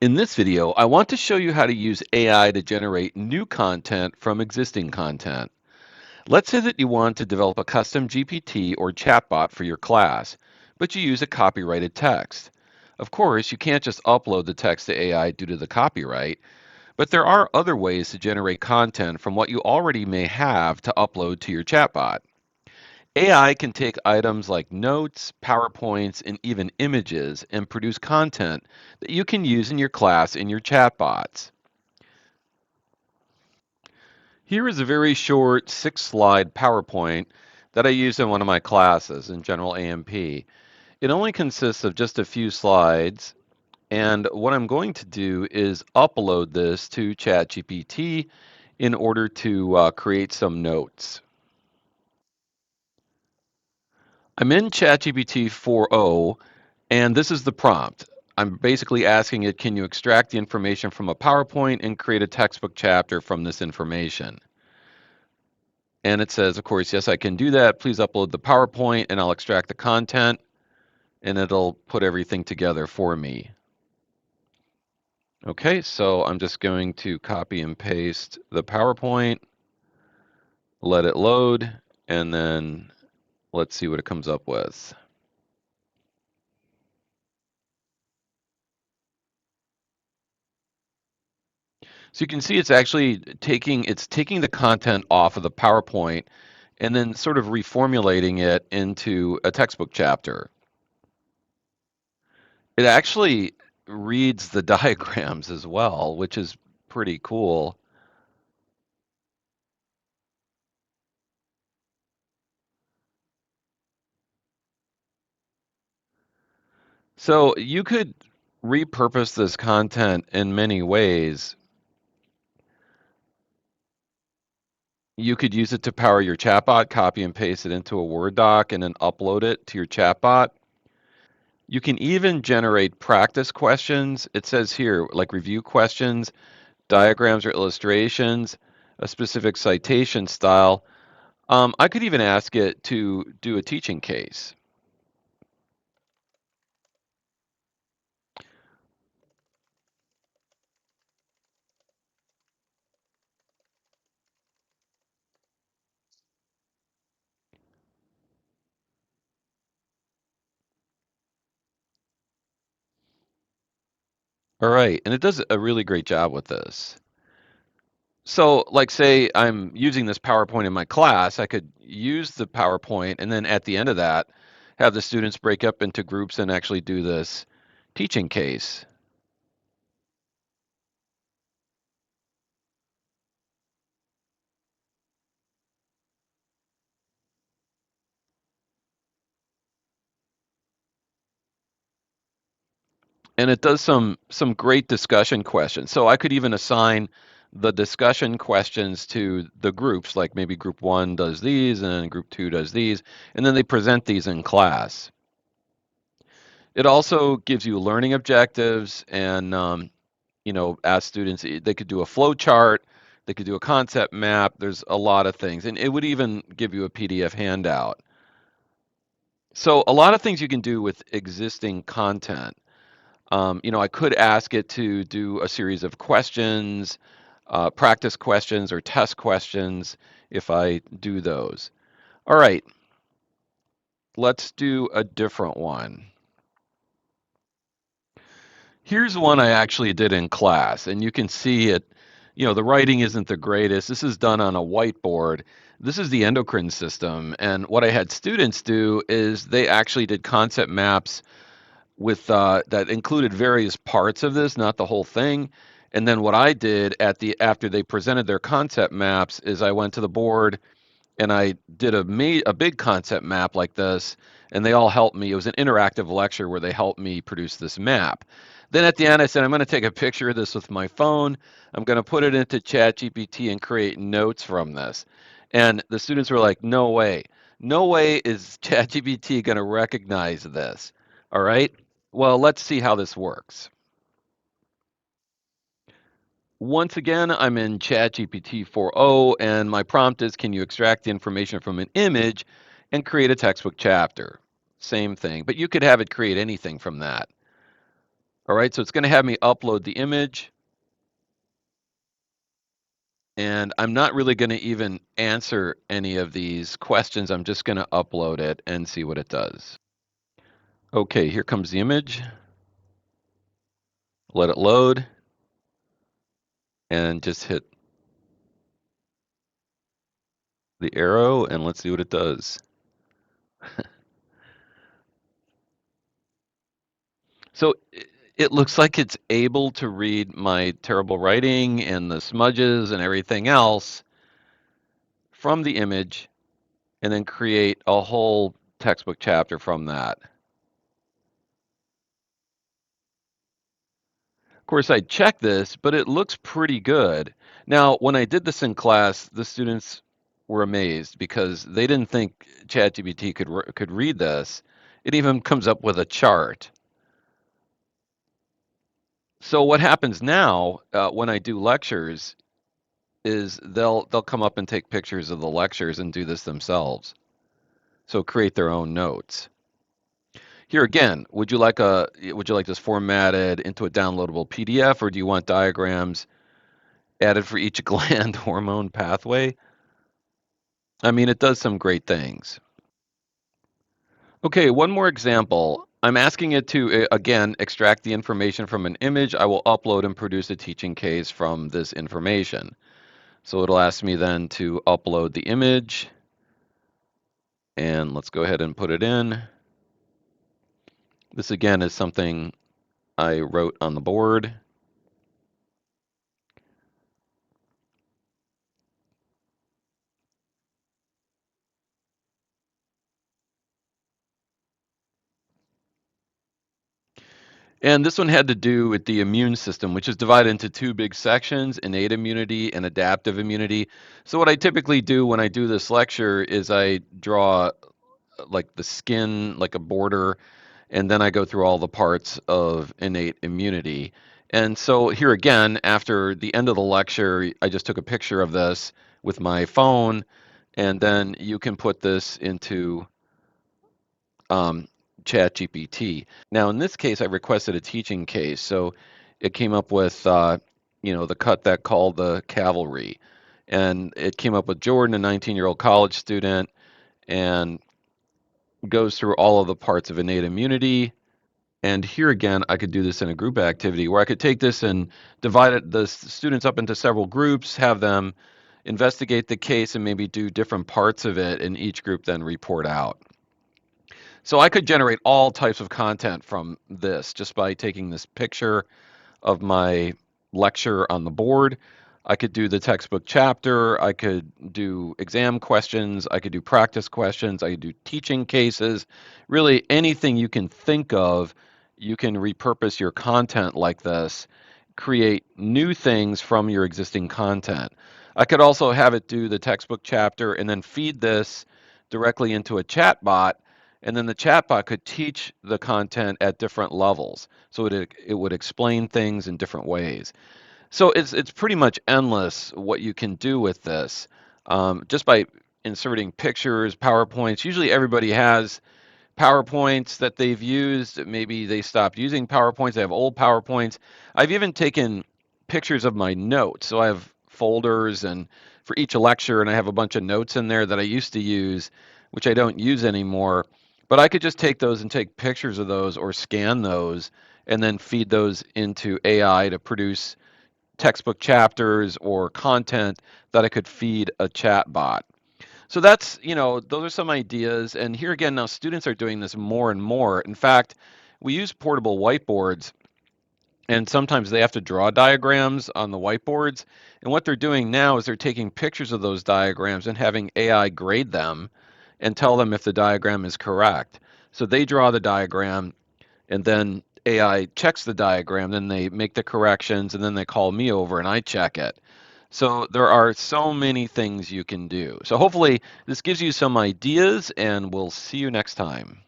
In this video, I want to show you how to use AI to generate new content from existing content. Let's say that you want to develop a custom GPT or chatbot for your class, but you use a copyrighted text. Of course, you can't just upload the text to AI due to the copyright, but there are other ways to generate content from what you already may have to upload to your chatbot. AI can take items like notes, PowerPoints, and even images and produce content that you can use in your class in your chatbots. Here is a very short 6-slide PowerPoint that I use in one of my classes in General A&P. It only consists of just a few slides, and what I'm going to do is upload this to ChatGPT in order to create some notes. I'm in ChatGPT 4.0, and this is the prompt. I'm basically asking it, can you extract the information from a PowerPoint and create a textbook chapter from this information? And it says, of course, yes, I can do that. Please upload the PowerPoint and I'll extract the content and it'll put everything together for me. Okay, so I'm just going to copy and paste the PowerPoint, let it load, and then let's see what it comes up with. So you can see it's actually taking the content off of the PowerPoint and then sort of reformulating it into a textbook chapter. It actually reads the diagrams as well, which is pretty cool. So you could repurpose this content in many ways. You could use it to power your chatbot, copy and paste it into a Word doc, and then upload it to your chatbot. You can even generate practice questions. It says here, like review questions, diagrams or illustrations, a specific citation style. I could even ask it to do a teaching case. All right, and it does a really great job with this. So, like, say I'm using this PowerPoint in my class, I could use the PowerPoint and then at the end of that, have the students break up into groups and actually do this teaching case. And it does some great discussion questions. So I could even assign the discussion questions to the groups, like maybe group 1 does these and group 2 does these, and then they present these in class. It also gives you learning objectives and ask students, they could do a flow chart, they could do a concept map. There's a lot of things. And it would even give you a PDF handout. So a lot of things you can do with existing content. I could ask it to do a series of questions, practice questions or test questions if I do those. All right, let's do a different one. Here's one I actually did in class, and you can see it. The writing isn't the greatest. This is done on a whiteboard. This is the endocrine system. And what I had students do is they actually did concept maps with that included various parts of this, not the whole thing. And then what I did after they presented their concept maps is I went to the board and I did a big concept map like this, and they all helped me. It was an interactive lecture where they helped me produce this map. Then at the end, I said, I'm going to take a picture of this with my phone. I'm going to put it into ChatGPT and create notes from this. And the students were like, no way. No way is ChatGPT going to recognize this. All right. Well, let's see how this works. Once again, I'm in ChatGPT 4.0, and my prompt is, can you extract the information from an image and create a textbook chapter? Same thing, but you could have it create anything from that. All right, so it's going to have me upload the image, and I'm not really going to even answer any of these questions. I'm just going to upload it and see what it does. Okay, here comes the image. Let it load, and just hit the arrow, and let's see what it does. So it looks like it's able to read my terrible writing and the smudges and everything else from the image and then create a whole textbook chapter from that. Of course, I checked this, but it looks pretty good. Now, when I did this in class, the students were amazed because they didn't think ChatGPT could read this. It even comes up with a chart. So what happens now when I do lectures is they'll come up and take pictures of the lectures and do this themselves. So create their own notes. Here again, would you like this formatted into a downloadable PDF, or do you want diagrams added for each gland hormone pathway? I mean, it does some great things. Okay, one more example. I'm asking it to, again, extract the information from an image. I will upload and produce a teaching case from this information. So it'll ask me then to upload the image. And let's go ahead and put it in. This again is something I wrote on the board. And this one had to do with the immune system, which is divided into two big sections, innate immunity and adaptive immunity. So what I typically do when I do this lecture is I draw like the skin, like a border, and then I go through all the parts of innate immunity. And so here again, after the end of the lecture, I just took a picture of this with my phone, and then you can put this into ChatGPT. Now, in this case, I requested a teaching case, so it came up with, the cut that called the cavalry, and it came up with Jordan, a 19-year-old college student, and goes through all of the parts of innate immunity. And here again, I could do this in a group activity where I could take this and divide the students up into several groups, have them investigate the case, and maybe do different parts of it, and each group then report out. So I could generate all types of content from this just by taking this picture of my lecture on the board. I could do the textbook chapter. I could do exam questions. I could do practice questions. I could do teaching cases. Really, anything you can think of, you can repurpose your content like this, create new things from your existing content. I could also have it do the textbook chapter and then feed this directly into a chatbot, and then the chatbot could teach the content at different levels. So it would explain things in different ways. So it's pretty much endless what you can do with this, just by inserting pictures, PowerPoints. Usually everybody has PowerPoints that they've used. Maybe they stopped using PowerPoints. They have old PowerPoints. I've even taken pictures of my notes. So I have folders and for each lecture, and I have a bunch of notes in there that I used to use, which I don't use anymore. But I could just take those and take pictures of those or scan those and then feed those into AI to produce textbook chapters or content that I could feed a chat bot. So that's, those are some ideas. And here again, now students are doing this more and more. In fact, we use portable whiteboards, and sometimes they have to draw diagrams on the whiteboards. And what they're doing now is they're taking pictures of those diagrams and having AI grade them and tell them if the diagram is correct. So they draw the diagram, and then AI checks the diagram, then they make the corrections, and then they call me over and I check it. So there are so many things you can do. So hopefully this gives you some ideas, and we'll see you next time.